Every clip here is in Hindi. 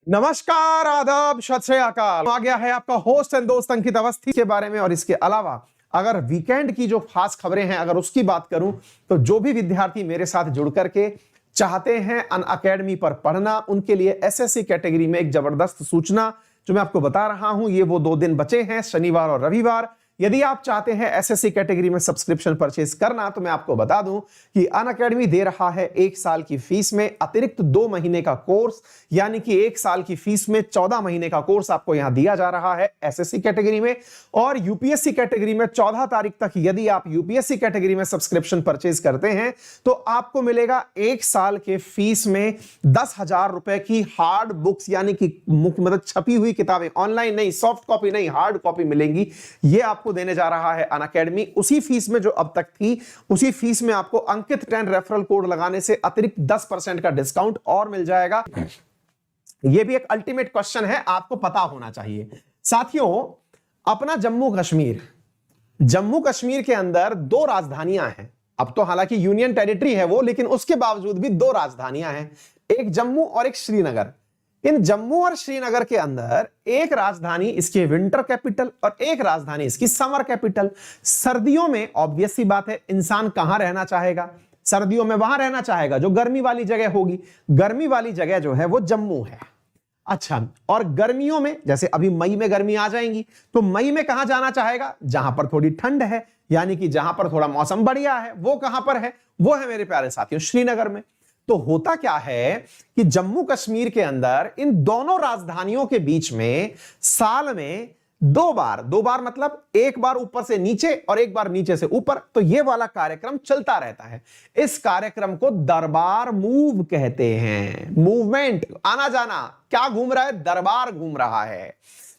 नमस्कार, आदाब, सत श्री अकाल। आ गया है आपका होस्ट एंड दोस्त अंकित अवस्थी के बारे में। और इसके अलावा अगर वीकेंड की जो खास खबरें हैं अगर उसकी बात करूं तो जो भी विद्यार्थी मेरे साथ जुड़ करके चाहते हैं अनअकैडमी पर पढ़ना, उनके लिए एसएससी कैटेगरी में एक जबरदस्त सूचना जो मैं आपको बता रहा हूं। ये वो 2 दिन बचे हैं, शनिवार और रविवार। यदि आप चाहते हैं एसएससी कैटेगरी में सब्सक्रिप्शन परचेज करना तो मैं आपको बता दूं कि अनअकैडमी दे रहा है 1 साल की फीस में अतिरिक्त 2 महीने का कोर्स, यानी कि 1 साल की फीस में 14 महीने का कोर्स आपको यहां दिया जा रहा है एसएससी कैटेगरी में। और यूपीएससी कैटेगरी में 14 तारीख तक यदि आप यूपीएससी कैटेगरी में सब्सक्रिप्शन परचेज करते हैं तो आपको मिलेगा 1 साल के फीस में 10,000 रुपए की हार्ड बुक्स, यानी कि मतलब छपी हुई किताबें, ऑनलाइन नहीं, सॉफ्ट कॉपी नहीं, हार्ड कॉपी मिलेंगी। ये आपको देने जा रहा है अनअकैडमी। उसी फीस में जो अब तक थी उसी फीस में आपको अंकित 10 रेफरल कोड लगाने से अतिरिक्त 10% का डिस्काउंट और मिल जाएगा। यह भी एक अल्टीमेट क्वेश्चन है, आपको पता होना चाहिए साथियों। अपना जम्मू कश्मीर के अंदर 2 राजधानियां हैं। अब तो हालांकि यूनियन टेरिटरी है वो, लेकिन उसके बावजूद भी 2 राजधानियां हैं, एक जम्मू और एक श्रीनगर। इन जम्मू और श्रीनगर के अंदर एक राजधानी इसकी विंटर कैपिटल और एक राजधानी इसकी समर कैपिटल। सर्दियों में ऑब्वियस सी बात है, इंसान कहां रहना चाहेगा? सर्दियों में वहां रहना चाहेगा जो गर्मी वाली जगह होगी। गर्मी वाली जगह जो है वो जम्मू है। अच्छा, और गर्मियों में जैसे अभी मई में गर्मी आ जाएंगी तो मई में कहां जाना चाहेगा? जहां पर थोड़ी ठंड है, यानी कि जहां पर थोड़ा मौसम बढ़िया है। वो कहां पर है? वो है मेरे प्यारे साथियों श्रीनगर में। तो होता क्या है कि जम्मू कश्मीर के अंदर इन दोनों राजधानियों के बीच में साल में 2 बार मतलब एक बार ऊपर से नीचे और एक बार नीचे से ऊपर, तो ये वाला कार्यक्रम चलता रहता है। इस कार्यक्रम को दरबार मूव कहते हैं। मूवमेंट, आना जाना, क्या घूम रहा है? दरबार घूम रहा है।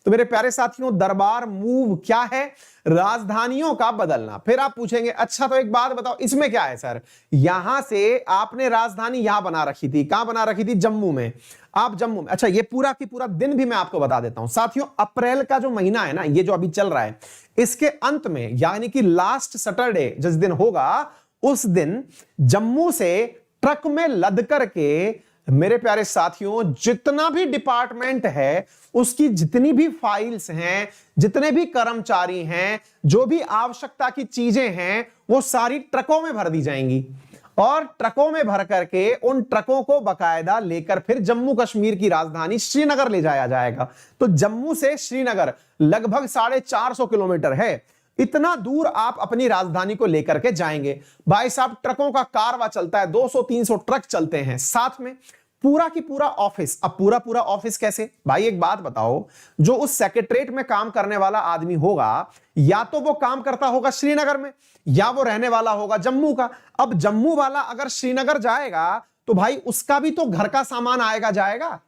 तो मेरे प्यारे साथियों, दरबार मूव क्या है? राजधानियों का बदलना। फिर आप पूछेंगे अच्छा तो एक बात बताओ, इसमें क्या है सर? यहां से आपने राजधानी यहां बना रखी थी, कहां बना रखी थी? जम्मू में। आप जम्मू में, अच्छा ये पूरा की पूरा दिन भी मैं आपको बता देता हूं साथियों। अप्रैल का जो महीना है ना, ये जो अभी चल रहा है, इसके अंत में यानी कि लास्ट सैटरडे जिस दिन होगा उस दिन जम्मू से ट्रक में लद करके मेरे प्यारे साथियों जितना भी डिपार्टमेंट है, उसकी जितनी भी फाइल्स हैं, जितने भी कर्मचारी हैं, जो भी आवश्यकता की चीजें हैं, वो सारी ट्रकों में भर दी जाएंगी। और ट्रकों में भर करके उन ट्रकों को बकायदा लेकर फिर जम्मू कश्मीर की राजधानी श्रीनगर ले जाया जाएगा। तो जम्मू से श्रीनगर लगभग 450 किलोमीटर है। इतना दूर आप अपनी राजधानी को लेकर के जाएंगे। भाई साहब, ट्रकों का कारवां चलता है, 200-300 ट्रक चलते हैं साथ में। पूरा की पूरा ऑफिस। अब पूरा ऑफिस कैसे? भाई एक बात बताओ, जो उस सेक्रेटरीट में काम करने वाला आदमी होगा, या तो वो काम करता होगा श्रीनगर में या वो रहने वाला होगा जम्मू का। अब जम्मू वाला अगर श्रीनगर जाएगा तो भाई उसका भी तो घर का सामान आएगा जाएगा।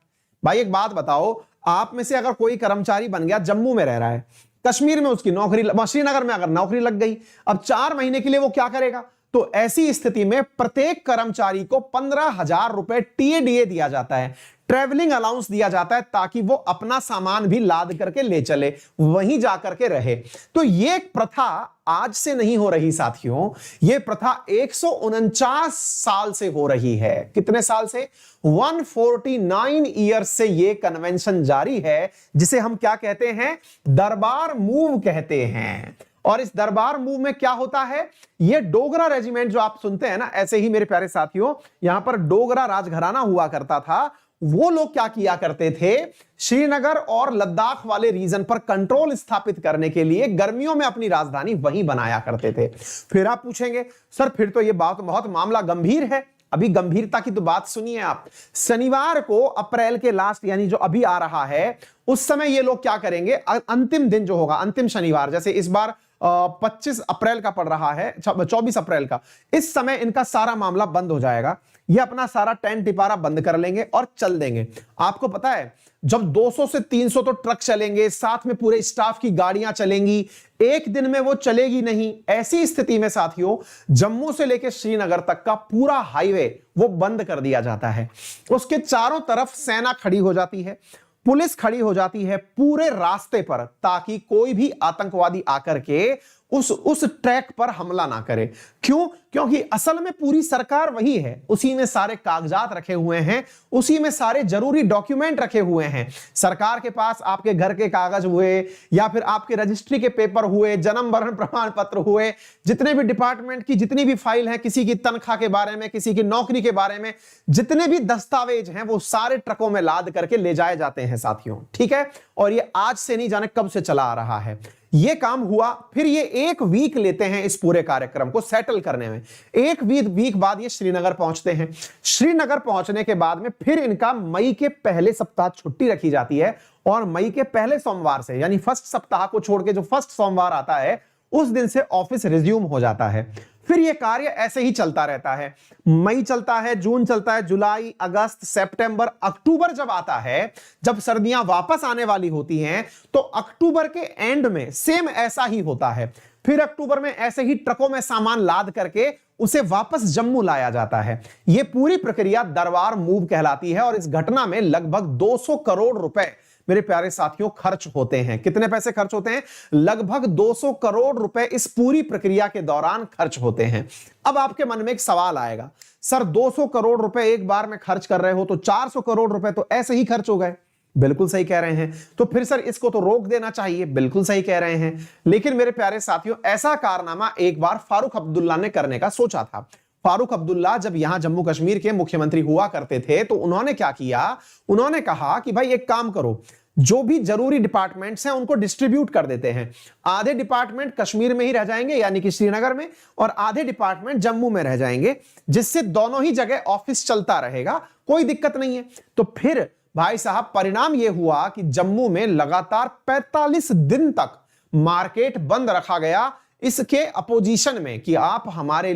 भाई एक बात बताओ, आप में से अगर कोई कर्मचारी बन गया, जम्मू में रह रहा है, कश्मीर में उसकी नौकरी, श्रीनगर में अगर नौकरी लग गई, अब 4 महीने के लिए वो क्या करेगा? तो ऐसी स्थिति में प्रत्येक कर्मचारी को 15,000 रुपए टीएडीए दिया जाता है, ट्रेवलिंग अलाउंस दिया जाता है, ताकि वो अपना सामान भी लाद करके ले चले, वहीं जाकर के रहे। तो ये प्रथा आज से नहीं हो रही साथियों, ये प्रथा 149 साल से हो रही है। कितने साल से? 149 ईयर्स से ये कन्वेंशन जारी है, जिसे हम क्या कहते हैं? दरबार मूव कहते हैं। और इस दरबार मूव में क्या होता है? ये डोगरा रेजिमेंट जो आप सुनते हैं ना, ऐसे ही मेरे प्यारे साथियों, यहां पर डोगरा राजघराना हुआ करता था। वो लोग क्या किया करते थे? श्रीनगर और लद्दाख वाले रीजन पर कंट्रोल स्थापित करने के लिए गर्मियों में अपनी राजधानी वहीं बनाया करते थे। फिर आप पूछेंगे सर फिर तो ये बात बहुत मामला गंभीर है। अभी गंभीरता की तो बात सुनिए आप। शनिवार को अप्रैल के लास्ट, यानी जो अभी आ रहा है, उस समय ये लोग क्या करेंगे? अंतिम दिन जो होगा, अंतिम शनिवार, जैसे इस बार 25 अप्रैल का पड़ रहा है, 24 अप्रैल का, इस समय इनका सारा मामला बंद हो जाएगा। ये अपना सारा टेंट टिपारा बंद कर लेंगे और चल देंगे। आपको पता है, जब 200 से 300 तो ट्रक चलेंगे, साथ में पूरे स्टाफ की गाड़ियां चलेंगी, एक दिन में वो चलेगी नहीं। ऐसी स्थिति में साथियों जम्मू से लेकर श्रीनगर तक का पूरा हाईवे वो बंद कर दिया जाता है। उसके चारों तरफ सेना खड़ी हो जाती है, पुलिस खड़ी हो जाती है पूरे रास्ते पर, ताकि कोई भी आतंकवादी आकर के उस ट्रैक पर हमला ना करे। क्यों? क्योंकि असल में पूरी सरकार वही है, उसी में सारे कागजात रखे हुए हैं, उसी में सारे जरूरी डॉक्यूमेंट रखे हुए हैं। सरकार के पास आपके घर के कागज हुए या फिर आपके रजिस्ट्री के पेपर हुए, जन्म मरण प्रमाण पत्र हुए, जितने भी डिपार्टमेंट की जितनी भी फाइल है, किसी की तनख्वाह के बारे में, किसी की नौकरी के बारे में, जितने भी दस्तावेज हैं वो सारे ट्रकों में लाद करके ले जाए जाते हैं साथियों। ठीक है, और ये आज से नहीं जाने कब से चला आ रहा है। ये काम हुआ, फिर ये 1 वीक लेते हैं इस पूरे कार्यक्रम को सेटल करने में। 1 वीक बाद ये श्रीनगर पहुंचते हैं। श्रीनगर पहुंचने के बाद में फिर इनका मई के पहले सप्ताह छुट्टी रखी जाती है और मई के पहले सोमवार से, यानी फर्स्ट सप्ताह को छोड़ के जो फर्स्ट सोमवार आता है उस दिन से ऑफिस रिज्यूम हो जाता है। फिर यह कार्य ऐसे ही चलता रहता है। मई चलता है, जून चलता है, जुलाई, अगस्त, सितंबर, अक्टूबर जब आता है, जब सर्दियां वापस आने वाली होती हैं, तो अक्टूबर के एंड में सेम ऐसा ही होता है। फिर अक्टूबर में ऐसे ही ट्रकों में सामान लाद करके उसे वापस जम्मू लाया जाता है। यह पूरी प्रक्रिया दरबार मूव कहलाती है और इस घटना में लगभग 200 करोड़ रुपए मेरे प्यारे साथियों खर्च होते हैं। कितने पैसे खर्च होते हैं? लगभग 200 करोड़ रुपए इस पूरी प्रक्रिया के दौरान खर्च होते हैं। अब आपके मन में एक सवाल आएगा, सर 200 करोड़ रुपए एक बार में खर्च कर रहे हो तो 400 करोड़ रुपए तो ऐसे ही खर्च हो गए। बिल्कुल सही कह रहे हैं। तो फिर सर इसको तो रोक देना चाहिए। बिल्कुल सही कह रहे हैं। लेकिन मेरे प्यारे साथियों, ऐसा कारनामा एक बार फारूक अब्दुल्ला ने करने का सोचा था। फारूक अब्दुल्ला जब यहां जम्मू कश्मीर के मुख्यमंत्री हुआ करते थे तो उन्होंने क्या किया, उन्होंने कहा कि भाई एक काम करो, जो भी जरूरी डिपार्टमेंट्स हैं उनको डिस्ट्रीब्यूट कर देते हैं। आधे डिपार्टमेंट कश्मीर में ही रह जाएंगे यानी कि श्रीनगर में, और आधे डिपार्टमेंट जम्मू में रह जाएंगे, जिससे दोनों ही जगह ऑफिस चलता रहेगा, कोई दिक्कत नहीं है। तो फिर भाई साहब परिणाम यह हुआ कि जम्मू में लगातार 45 दिन तक मार्केट बंद रखा गया, इसके अपोजिशन में कि आप हमारे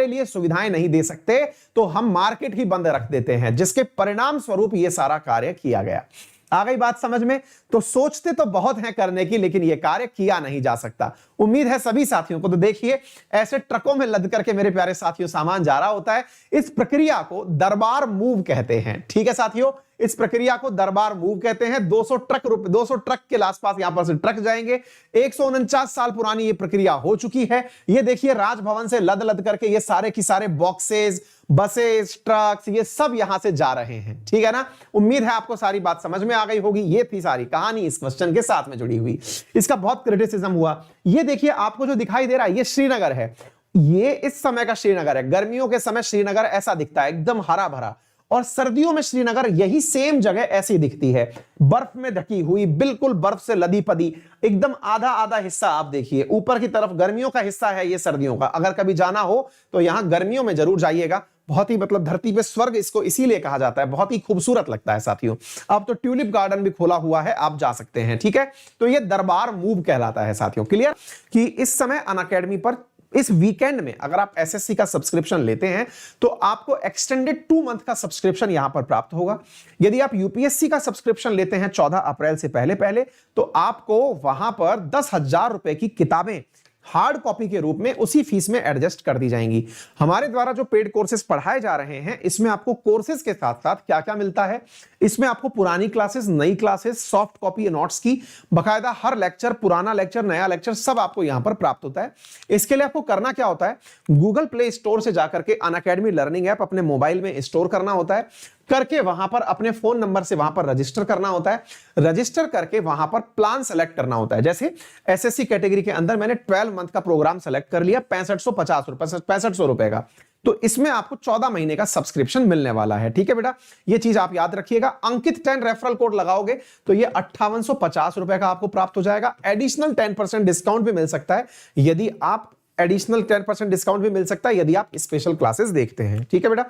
लिए सुविधाएं नहीं दे सकते तो हम मार्केट ही बंद रख देते हैं, जिसके परिणाम स्वरूप यह सारा कार्य किया गया। आ गई बात समझ में? तो सोचते तो बहुत हैं करने की, लेकिन यह कार्य किया नहीं जा सकता। उम्मीद है सभी साथियों को। तो देखिए, ऐसे ट्रकों में लद करके मेरे प्यारे साथियों सामान जा रहा होता है। इस प्रक्रिया को दरबार मूव कहते हैं। ठीक है साथियों, इस प्रक्रिया को दरबार मूव कहते हैं। 200 ट्रक के आसपास यहां पर से ट्रक जाएंगे। 149 साल पुरानी ये प्रक्रिया हो चुकी है। ये देखिए, राजभवन से लद लद करके ये सारे की सारे बॉक्सेस, बसेस, ट्रक्स, ये सब यहां से जा रहे हैं। ठीक है ना? उम्मीद है आपको सारी बात समझ में आ गई होगी। ये थी सारी कहानी इस क्वेश्चन के साथ में जुड़ी हुई। इसका बहुत क्रिटिसिज्म हुआ। ये देखिए, आपको जो दिखाई दे रहा है ये श्रीनगर है। ये इस समय का श्रीनगर है। गर्मियों के समय श्रीनगर ऐसा दिखता है, एकदम हरा भरा, और सर्दियों में श्रीनगर यही सेम जगह ऐसी दिखती है, बर्फ में ढकी हुई, बिल्कुल बर्फ से लदी पदी, एकदम आधा आधा हिस्सा आप देखिए। ऊपर की तरफ गर्मियों का हिस्सा है, ये सर्दियों का। अगर कभी जाना हो तो यहां गर्मियों में जरूर जाइएगा। बहुत ही मतलब धरती पे स्वर्ग इसको इसीलिए कहा जाता है। बहुत ही खूबसूरत लगता है साथियों। अब तो ट्यूलिप गार्डन भी खोला हुआ है, आप जा सकते हैं। ठीक है, तो ये दरबार मूव कहलाता है साथियों। क्लियर? कि इस समय अनअकैडमी पर इस वीकेंड में अगर आप एसएससी का सब्सक्रिप्शन लेते हैं तो आपको एक्सटेंडेड 2 मंथ का सब्सक्रिप्शन यहां पर प्राप्त होगा। यदि आप यूपीएससी का सब्सक्रिप्शन लेते हैं 14 अप्रैल से पहले तो आपको वहां पर 10,000 रुपए की किताबें हार्ड कॉपी के रूप में उसी फीस में एडजस्ट कर दी जाएंगी। हमारे द्वारा जो पेड कोर्सेज पढ़ाए जा रहे हैं, इसमें आपको कोर्सेज के साथ साथ क्या क्या मिलता है, इसमें आपको पुरानी क्लासेस, नई क्लासेस, सॉफ्ट कॉपी नोट्स की बकायदा हर लेक्चर, पुराना लेक्चर, नया लेक्चर सब आपको यहां पर प्राप्त होता है। इसके लिए आपको करना क्या होता है, गूगल प्ले स्टोर से जाकर के अनअकैडमी लर्निंग ऐप अपने मोबाइल में स्टोर करना होता है, करके वहां पर अपने फोन नंबर से वहां पर रजिस्टर करना होता है, रजिस्टर करके वहां पर प्लान सेलेक्ट करना होता है। जैसे एसएससी कैटेगरी के अंदर मैंने 12 मंथ का प्रोग्राम सेलेक्ट कर लिया 6550 रुपए का, तो इसमें आपको 14 महीने का सब्सक्रिप्शन मिलने वाला है। ठीक है बेटा, ये चीज आप याद रखिएगा। अंकित 10 रेफरल कोड लगाओगे तो ये 5850 रुपए का आपको प्राप्त हो जाएगा। एडिशनल 10% डिस्काउंट भी मिल सकता है यदि आप एडिशनल 10% डिस्काउंट भी मिल सकता है यदि आप स्पेशल क्लासेस देखते हैं। ठीक है बेटा।